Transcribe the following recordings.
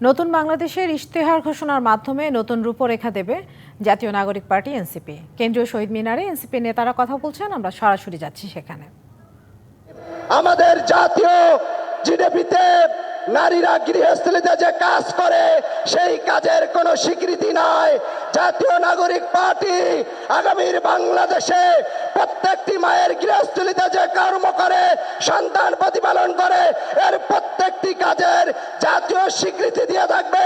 নতুন বাংলাদেশের ইশতেহার ঘোষণার মাধ্যমে নতুন রূপরেখা দেবে জাতীয় নাগরিক পার্টি এনসিপি। কেন্দ্রীয় শহীদ মিনারে এনসিপি নেতারা কথা বলছেন, আমরা সরাসরি যাচ্ছি সেখানে। আমাদের জাতীয় জিডিপিতে নারীরা গৃহস্থলীতে যে কাজ করে সেই কাজের কোনো স্বীকৃতি নাই। জাতীয় নাগরিক পার্টি আগামীর বাংলাদেশে প্রত্যেকটি মায়ের গৃহস্থলীতে যে কর্ম করে, সন্তান প্রতিপালন করে, এর প্রত্যেকটি কাজের জাতীয় স্বীকৃতি দিয়ে থাকবে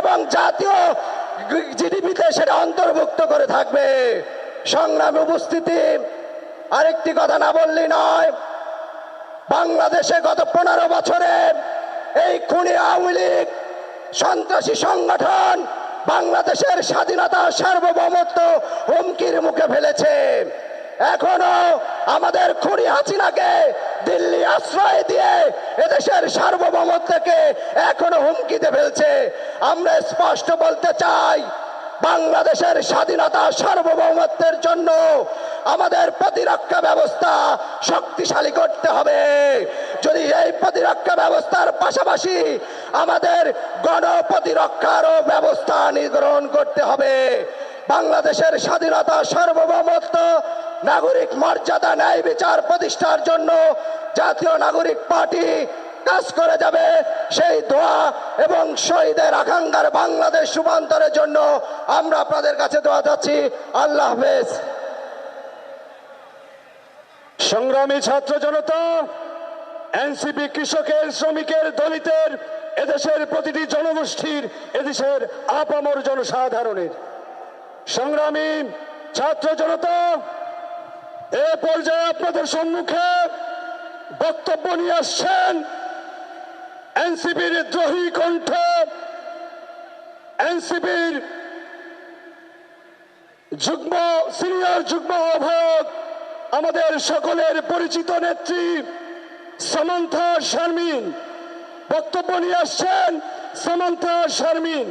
এবং জাতীয় জিডিপিতে সেটা অন্তর্ভুক্ত করে থাকবে। সংগ্রামে উপস্থিতি, আরেকটি কথা না বললেই নয়। বাংলাদেশে গত 15 বছরে এই খুনি আওয়ামী লীগ সন্ত্রাসী সংগঠন বাংলাদেশের স্বাধীনতা সার্বভৌমত্ব হুমকির মুখে ফেলেছে। এখনো আমাদের খুনি হাসিনাকে দিল্লি আশ্রয় দিয়ে এদেশের সার্বভৌমত্বকে এখনো হুমকিতে ফেলছে। আমরা স্পষ্ট বলতে চাই, বাংলাদেশের স্বাধীনতা সার্বভৌমত্বের জন্য আমাদের প্রতিরক্ষা ব্যবস্থা শক্তিশালী করতে হবে। যদি এই প্রতিরক্ষা ব্যবস্থার পাশাপাশি আমাদের গণপ্রতিরক্ষারও ব্যবস্থা গ্রহণ করতে হবে। বাংলাদেশের স্বাধীনতা সার্বভৌমত্ব, নাগরিক মর্যাদা, ন্যায় বিচার প্রতিষ্ঠার জন্য জাতীয় নাগরিক পার্টি কাজ করে যাবে। সেই দোয়া এবং শহীদের আকাঙ্ক্ষার বাংলাদেশ রূপান্তরের জন্য আমরা আপনাদের কাছে দোয়া চাচ্ছি। আল্লাহ হাফেজ। সংগ্রামী ছাত্র জনতা, এনসিপি কৃষকের, শ্রমিকের, দলিতের, এদেশের প্রতিটি জনগোষ্ঠীর, এদেশের আপামর জনসাধারণের সংগ্রামী ছাত্র জনতা, এ পর্যায়ে আপনাদের সম্মুখে বক্তব্য নিয়ে আসছেন এনসিপির দ্রোহী কণ্ঠ, এনসিপির সিনিয়র যুগ্ম আহ্বায়ক, আমাদের সকলের পরিচিত নেত্রী সামান্থা শারমিন। বক্তব্য নিয়ে আসছেন সামান্থা শারমিন।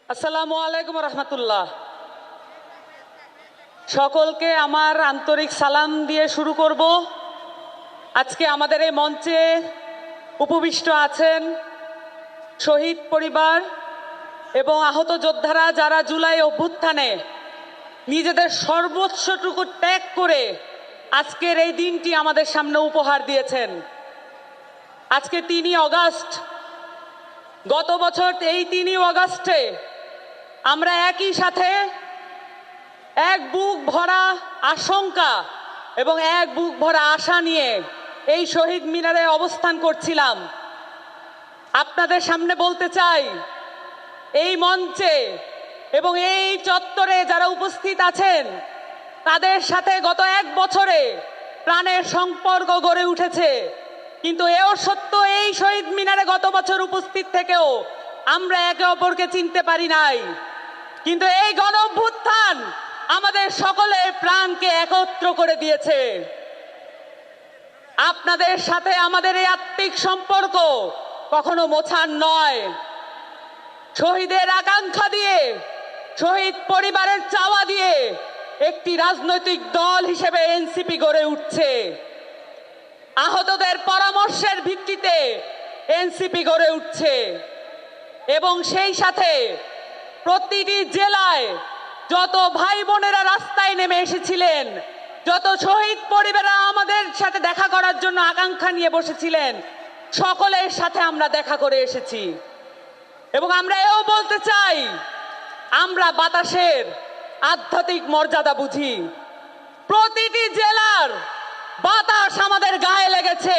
আসসালামু আলাইকুম রহমতুল্লাহ। সকলকে আমার আন্তরিক সালাম দিয়ে শুরু করব। আজকে আমাদের এই মঞ্চে উপবিষ্ট আছেন শহীদ পরিবার এবং আহত যোদ্ধারা, যারা জুলাই অভ্যুত্থানে নিজেদের সর্বোচ্চটুকু ত্যাগ করে আজকের এই দিনটি আমাদের সামনে উপহার দিয়েছেন। আজকে 3 অগাস্ট, গত বছর এই 3 অগাস্টে আমরা একই সাথে এক বুক ভরা আশঙ্কা এবং এক বুক ভরা আশা নিয়ে এই শহীদ মিনারে অবস্থান করছিলাম। আপনাদের সামনে বলতে চাই, এই মঞ্চে এবং এই চত্বরে যারা উপস্থিত আছেন, তাদের সাথে গত 1 বছরে প্রাণের সম্পর্ক গড়ে উঠেছে। কিন্তু এও সত্য, এই শহীদ মিনারে গত বছর উপস্থিত থেকেও আমরা একে অপরকে চিনতে পারি নাই। কিন্তু এই গণ অভ্যুত্থান আমাদের সকলের প্রাণকে একত্র করে দিয়েছে। আপনাদের সাথে আমাদের এই আত্মিক সম্পর্ক কখনো মোছার নয়। শহীদের আকাঙ্ক্ষা দিয়ে, শহীদ পরিবারের চাওয়া দিয়ে একটি রাজনৈতিক দল হিসেবে এনসিপি গড়ে উঠছে। আহতদের পরামর্শের ভিত্তিতে এনসিপি গড়ে উঠছে এবং সেই সাথে প্রতিটি জেলায় যত ভাই বোনেরা রাস্তায় নেমে এসেছিলেন, যত শহীদ পরিবাররা আমাদের সাথে দেখা করার জন্য আকাঙ্ক্ষা নিয়ে বসেছিলেন, সকলের সাথে আমরা দেখা করে এসেছি। এবং আমরা এও বলতে চাই, আমরা বাতাসের আধ্যাত্মিক মর্যাদা বুঝি। প্রতিটি জেলার বাতাস আমাদের গায়ে লেগেছে।